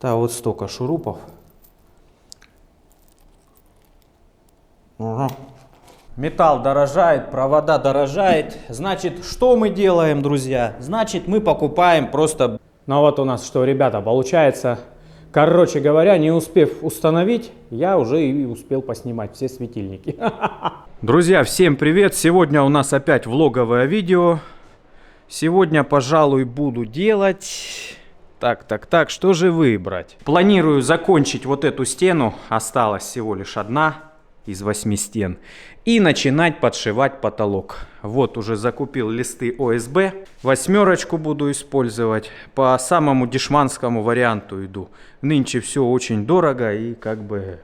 Да, вот столько шурупов. Ага. Металл дорожает, провода дорожает. Значит, что мы делаем, друзья? Значит, мы покупаем просто... Ну вот у нас что, ребята, получается... Короче говоря, не успев установить, я уже и успел поснимать все светильники. Друзья, всем привет! Сегодня у нас опять влоговое видео. Сегодня, пожалуй, буду делать... Так, что же выбрать? Планирую закончить вот эту стену, осталась всего лишь одна из 8 стен, и начинать подшивать потолок. Вот уже закупил листы ОСБ, 8 буду использовать, по самому дешманскому варианту иду. Нынче все очень дорого и как бы...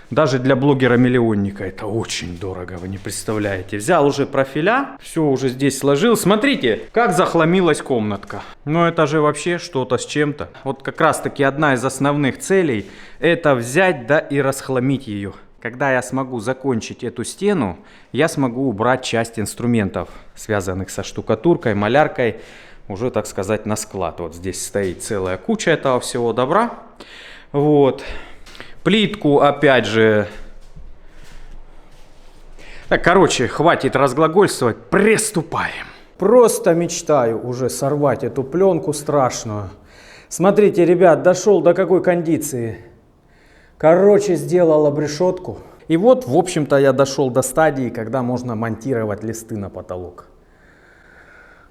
Даже для блогера-миллионника это очень дорого, вы не представляете. Взял уже профиля, все уже здесь сложил. Смотрите, как захламилась комнатка. Ну это же вообще что-то с чем-то. Вот как раз таки одна из основных целей — это взять да и расхламить ее. Когда я смогу закончить эту стену, я смогу убрать часть инструментов, связанных со штукатуркой, маляркой, уже, так сказать, на склад. Вот здесь стоит целая куча этого всего добра. Вот. Плитку, опять же... Так, короче, хватит разглагольствовать, приступаем. Просто мечтаю уже сорвать эту пленку страшную. Смотрите, ребят, дошел до какой кондиции. Короче, сделал обрешетку. И вот, в общем-то, я дошел до стадии, когда можно монтировать листы на потолок.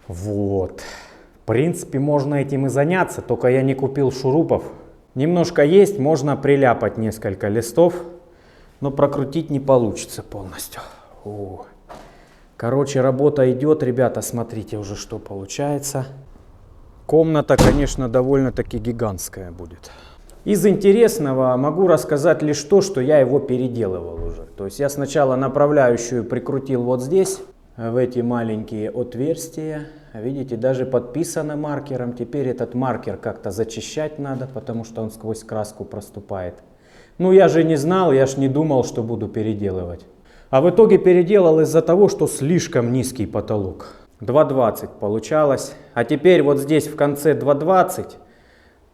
Вот. В принципе, можно этим и заняться, только я не купил шурупов. Немножко есть, можно приляпать несколько листов, но прокрутить не получится полностью. О. Короче, работа идет, ребята, смотрите уже, что получается. Комната, конечно, довольно-таки гигантская будет. Из интересного могу рассказать лишь то, что я его переделывал уже. То есть я сначала направляющую прикрутил вот здесь, в эти маленькие отверстия. Видите, даже подписано маркером. Теперь этот маркер как-то зачищать надо, потому что он сквозь краску проступает. Ну я же не знал, я ж не думал, что буду переделывать. А в итоге переделал из-за того, что слишком низкий потолок. 2,20 получалось. А теперь вот здесь в конце 2,20,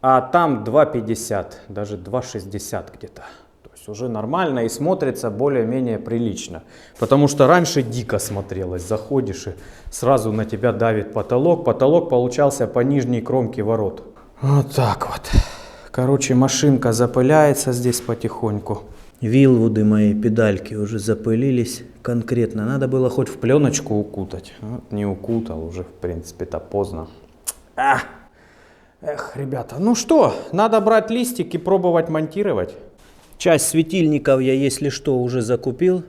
а там 2,50, даже 2,60 где-то. То есть уже нормально и смотрится более-менее прилично. Потому что раньше дико смотрелось. Заходишь и сразу на тебя давит потолок. Потолок получался по нижней кромке ворот. Вот так вот. Короче, машинка запыляется здесь потихоньку. Вилвуды мои, педальки уже запылились конкретно. Надо было хоть в пленочку укутать. Вот не укутал, уже в принципе-то поздно. Эх, ребята, ну что, надо брать листик и пробовать монтировать. Часть светильников я, если что, уже закупил.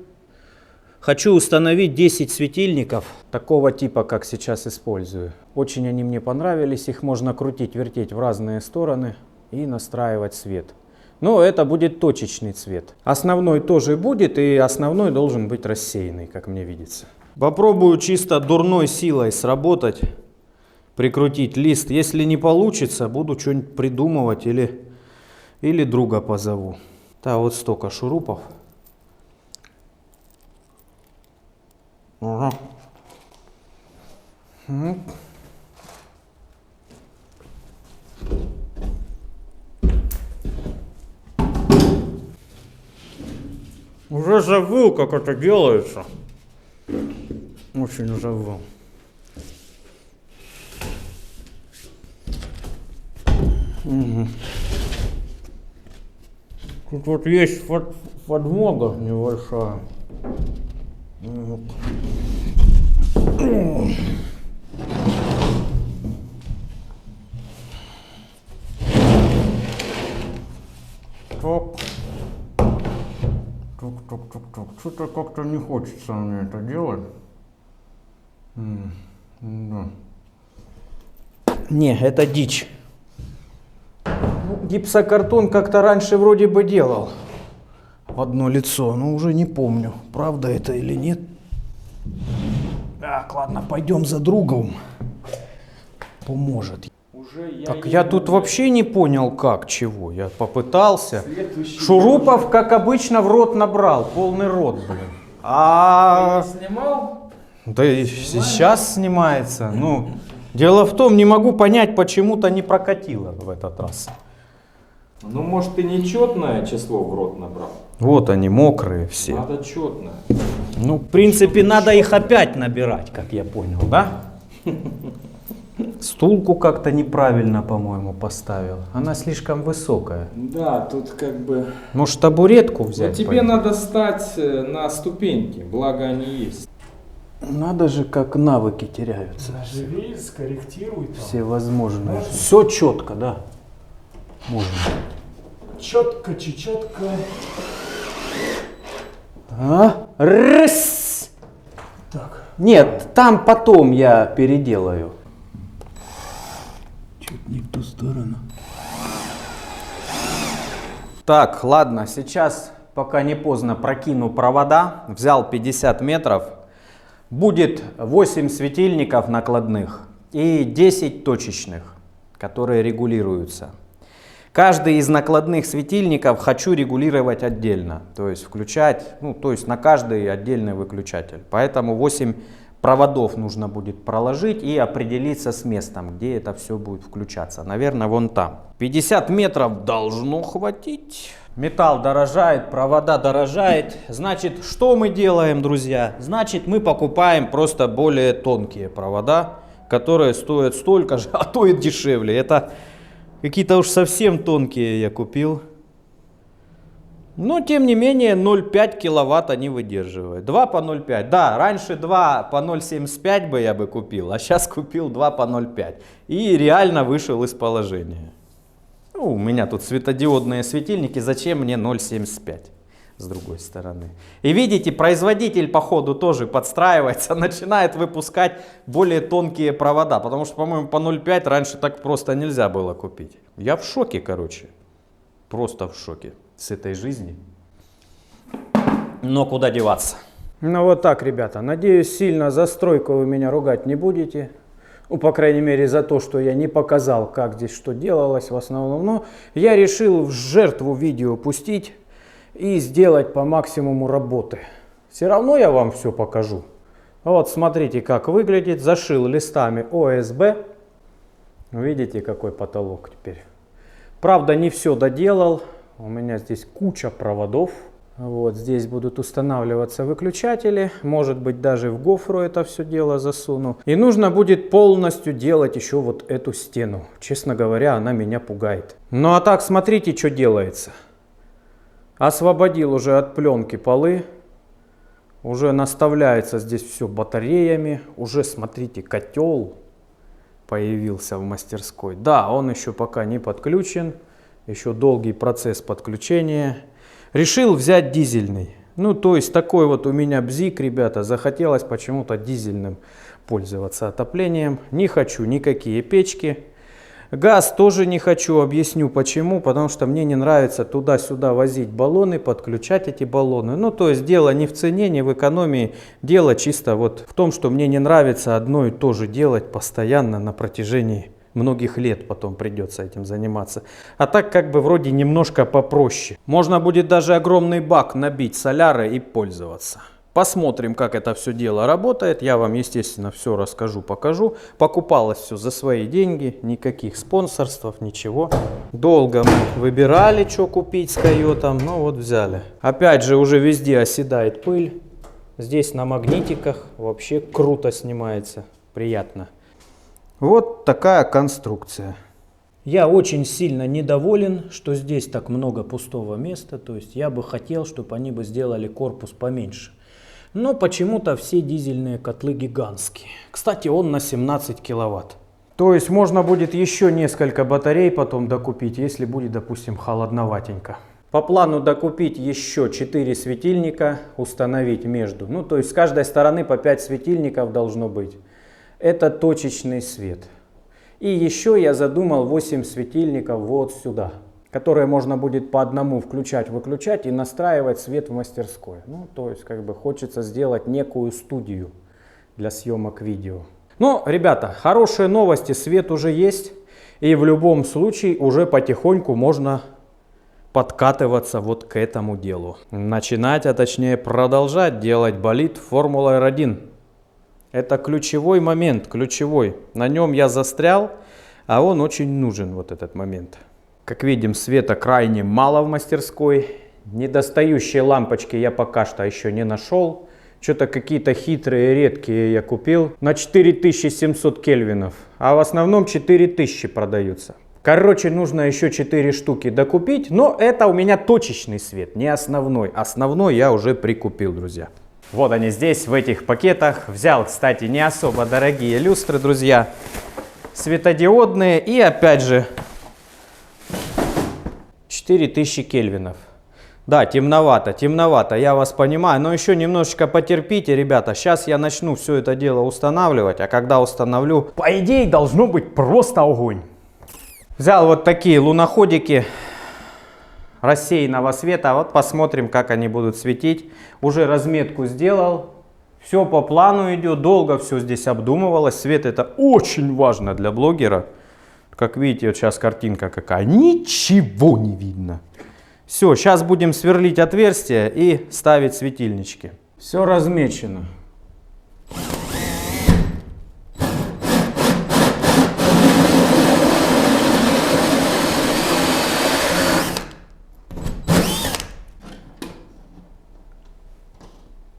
Хочу установить 10 светильников такого типа, как сейчас использую. Очень они мне понравились, их можно крутить, вертеть в разные стороны и настраивать свет. Но это будет точечный цвет. Основной тоже будет, и основной должен быть рассеянный, как мне видится. Попробую чисто дурной силой сработать, прикрутить лист. Если не получится, буду что-нибудь придумывать или друга позову. Да, вот столько шурупов. Ага. Уже забыл, как это делается. Очень забыл. Угу. Тут вот есть подмога небольшая. Что-то как-то не хочется мне это делать. Да. Не, это дичь. Гипсокартон как-то раньше вроде бы делал в одно лицо, но уже не помню, правда это или нет. Так, ладно, пойдем за другом. Поможет. Так я тут вообще не понял как, чего. Я попытался. Шурупов, как обычно, в рот набрал. Полный рот, блин. А... Снимал? Да и сейчас снимается. Ну, дело в том, не могу понять, почему-то не прокатило в этот раз. Ну, может, ты нечетное число в рот набрал? Вот они, мокрые все. Надо четное. Ну, в принципе, надо их опять набирать, как я понял, да? Стулку как-то неправильно, по-моему, поставил. Она слишком высокая. Да, тут как бы... Может, табуретку Но взять? тебе надо стать на ступеньки, благо они есть. Надо же, как навыки теряются. Живи, скорректируй там. Все возможные. Можно? Все четко, да. Можно. Четко, чечетко. А? Раз! Так. Нет, там потом я переделаю. Чуть не в ту сторону. Так, ладно, сейчас, пока не поздно, прокину провода. Взял 50 метров. Будет 8 светильников накладных и 10 точечных, которые регулируются. Каждый из накладных светильников хочу регулировать отдельно, то есть включать, то есть на каждый отдельный выключатель. Поэтому 8 проводов нужно будет проложить и определиться с местом, где это все будет включаться. Наверное, вон там. 50 метров должно хватить. Металл дорожает, провода дорожает. Значит, что мы делаем, друзья? Значит, мы покупаем просто более тонкие провода, которые стоят столько же, а то и дешевле. Это какие-то уж совсем тонкие я купил. Но, тем не менее, 0,5 киловатт они выдерживают. 2 по 0,5. Да, раньше 2 по 0,75 бы я купил, а сейчас купил 2 по 0,5. И реально вышел из положения. У меня тут светодиодные светильники, зачем мне 0,75 с другой стороны. И видите, производитель по ходу тоже подстраивается, начинает выпускать более тонкие провода. Потому что, по-моему, по 0,5 раньше так просто нельзя было купить. Я в шоке, короче. Просто в шоке с этой жизни. Но куда деваться? Ну вот так, ребята. Надеюсь, сильно за стройку вы меня ругать не будете. По крайней мере, за то, что я не показал, как здесь что делалось в основном. Но я решил в жертву видео пустить и сделать по максимуму работы. Все равно я вам все покажу. Вот смотрите, как выглядит. Зашил листами ОСБ. Видите, какой потолок теперь. Правда, не все доделал. У меня здесь куча проводов. Вот здесь будут устанавливаться выключатели. Может быть, даже в гофру это все дело засуну. И нужно будет полностью делать еще вот эту стену. Честно говоря, она меня пугает. Ну а так, смотрите, что делается. Освободил уже от пленки полы. Уже наставляется здесь все батареями. Уже, смотрите, котел появился в мастерской. Да, он еще пока не подключен. Еще долгий процесс подключения. Решил взять дизельный. То есть такой вот у меня бзик, ребята. Захотелось почему-то дизельным пользоваться отоплением. Не хочу никакие печки. Газ тоже не хочу. Объясню почему. Потому что мне не нравится туда-сюда возить баллоны, подключать эти баллоны. То есть дело не в цене, не в экономии. Дело чисто вот в том, что мне не нравится одно и то же делать постоянно на протяжении многих лет, потом придется этим заниматься. А так как бы вроде немножко попроще. Можно будет даже огромный бак набить соляры и пользоваться. Посмотрим, как это все дело работает. Я вам, естественно, все расскажу, покажу. Покупалось все за свои деньги. Никаких спонсорств, ничего. Долго мы выбирали, что купить с койотом. Вот взяли. Опять же, уже везде оседает пыль. Здесь на магнитиках вообще круто снимается. Приятно. Вот такая конструкция. Я очень сильно недоволен, что здесь так много пустого места. То есть я бы хотел, чтобы они бы сделали корпус поменьше. Но почему-то все дизельные котлы гигантские. Кстати, он на 17 киловатт. То есть можно будет еще несколько батарей потом докупить, если будет, допустим, холодноватенько. По плану докупить еще 4 светильника, установить между. То есть с каждой стороны по 5 светильников должно быть. Это точечный свет. И еще я задумал 8 светильников вот сюда, которые можно будет по одному включать-выключать и настраивать свет в мастерской. То есть как бы хочется сделать некую студию для съемок видео. Ребята, хорошие новости, свет уже есть. И в любом случае уже потихоньку можно подкатываться вот к этому делу. Начинать, а точнее продолжать делать болид Формула R1. Это ключевой момент, ключевой. На нем я застрял, а он очень нужен, вот этот момент. Как видим, света крайне мало в мастерской. Недостающие лампочки я пока что еще не нашел. Что-то какие-то хитрые, редкие я купил на 4700 кельвинов, а в основном 4000 продаются. Короче, нужно еще 4 штуки докупить, но это у меня точечный свет, не основной. Основной я уже прикупил, друзья. Вот они здесь, в этих пакетах. Взял, кстати, не особо дорогие люстры, друзья. Светодиодные и, опять же, 4000 кельвинов. Да, темновато, я вас понимаю, но еще немножечко потерпите, ребята. Сейчас я начну все это дело устанавливать, а когда установлю, по идее, должно быть просто огонь. Взял вот такие луноходики рассеянного света, вот посмотрим, как они будут светить. Уже разметку сделал, все по плану идет, долго все здесь обдумывалось. Свет это очень важно для блогера. Как видите, вот сейчас картинка какая, ничего не видно. Все, сейчас будем сверлить отверстия и ставить светильнички. Все размечено.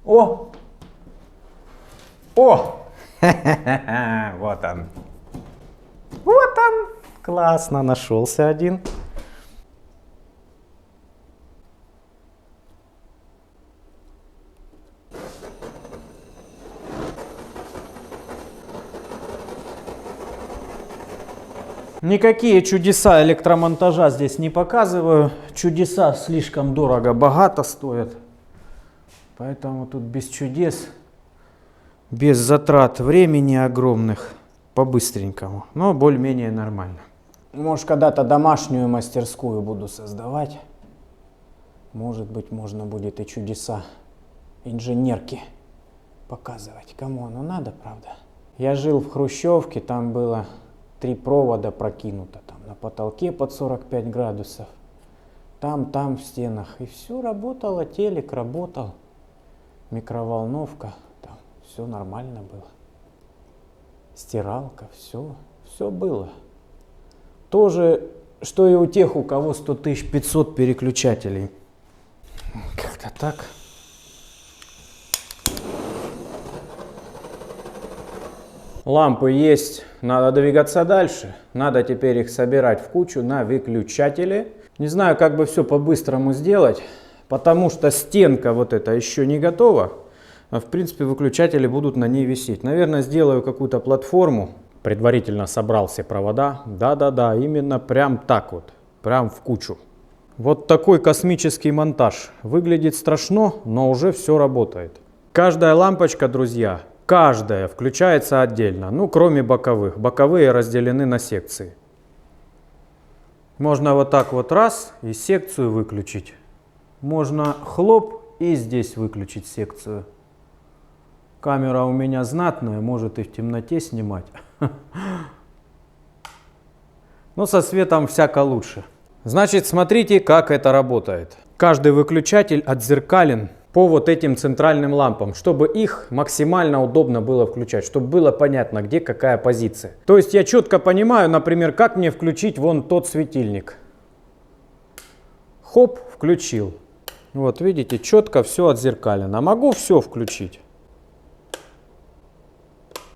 О! О! Вот он. Вот он. Классно, нашелся один. Никакие чудеса электромонтажа здесь не показываю. Чудеса слишком дорого-богато стоят. Поэтому тут без чудес, без затрат времени огромных, по-быстренькому. Но более-менее нормально. Может, когда-то домашнюю мастерскую буду создавать. Может быть, можно будет и чудеса инженерки показывать. Кому оно надо, правда? Я жил в хрущевке, там было 3 провода прокинуто, там на потолке под 45 градусов. Там в стенах. И все работало, телек работал. Микроволновка, там все нормально было. Стиралка, все было. То же, что и у тех, у кого 100 500 переключателей. Как-то так. Лампы есть, надо двигаться дальше. Надо теперь их собирать в кучу на выключатели. Не знаю, как бы все по-быстрому сделать. Потому что стенка вот эта еще не готова, а в принципе выключатели будут на ней висеть. Наверное, сделаю какую-то платформу. Предварительно собрал все провода. Да, именно прям так вот, прям в кучу. Вот такой космический монтаж. Выглядит страшно, но уже все работает. Каждая лампочка, друзья, каждая включается отдельно, ну кроме боковых. Боковые разделены на секции. Можно вот так вот раз и секцию выключить. Можно хлоп и здесь выключить секцию. Камера у меня знатная, может и в темноте снимать. Но со светом всяко лучше. Значит, смотрите, как это работает. Каждый выключатель отзеркален по вот этим центральным лампам, чтобы их максимально удобно было включать, чтобы было понятно, где какая позиция. То есть я четко понимаю, например, как мне включить вон тот светильник. Хоп, включил. Вот видите, четко все отзеркалено. Могу все включить.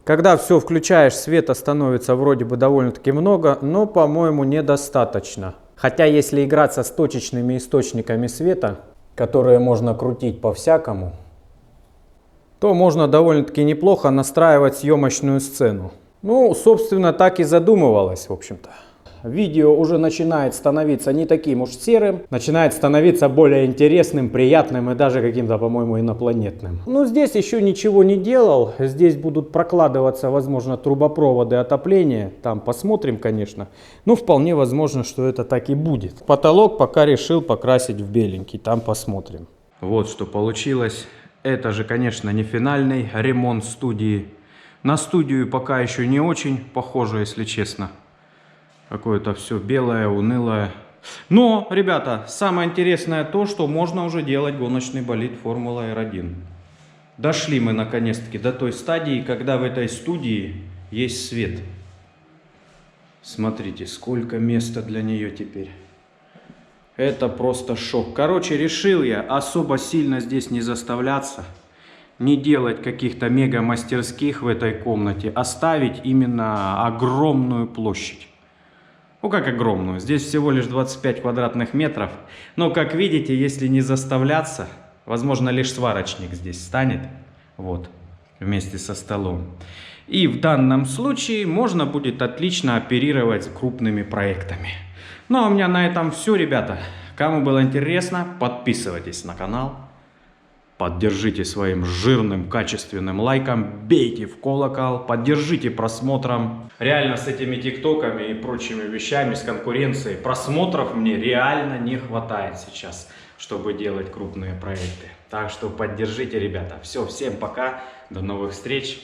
Когда все включаешь, света становится вроде бы довольно-таки много, но, по-моему, недостаточно. Хотя, если играться с точечными источниками света, которые можно крутить по-всякому, то можно довольно-таки неплохо настраивать съемочную сцену. Ну, собственно, так и задумывалось, в общем-то. Видео уже начинает становиться не таким уж серым, начинает становиться более интересным, приятным и даже каким-то, по-моему, инопланетным. Но здесь еще ничего не делал, здесь будут прокладываться, возможно, трубопроводы отопления, там посмотрим, конечно, но вполне возможно, что это так и будет. Потолок пока решил покрасить в беленький, там посмотрим. Вот что получилось. Это же, конечно, не финальный ремонт студии. На студию пока еще не очень похоже, если честно. Какое-то все белое, унылое. Но, ребята, самое интересное то, что можно уже делать гоночный болид Формула R1. Дошли мы наконец-таки до той стадии, когда в этой студии есть свет. Смотрите, сколько места для нее теперь. Это просто шок. Короче, решил я особо сильно здесь не заставляться, не делать каких-то мега-мастерских в этой комнате, оставить именно огромную площадь. Ну как огромную? Здесь всего лишь 25 квадратных метров. Но как видите, если не заставляться, возможно лишь сварочник здесь станет. Вот, вместе со столом. И в данном случае можно будет отлично оперировать крупными проектами. Ну а у меня на этом все, ребята. Кому было интересно, подписывайтесь на канал. Поддержите своим жирным, качественным лайком, бейте в колокол, поддержите просмотром. Реально с этими тиктоками и прочими вещами, с конкуренцией, просмотров мне реально не хватает сейчас, чтобы делать крупные проекты. Так что поддержите, ребята. Все, всем пока, до новых встреч.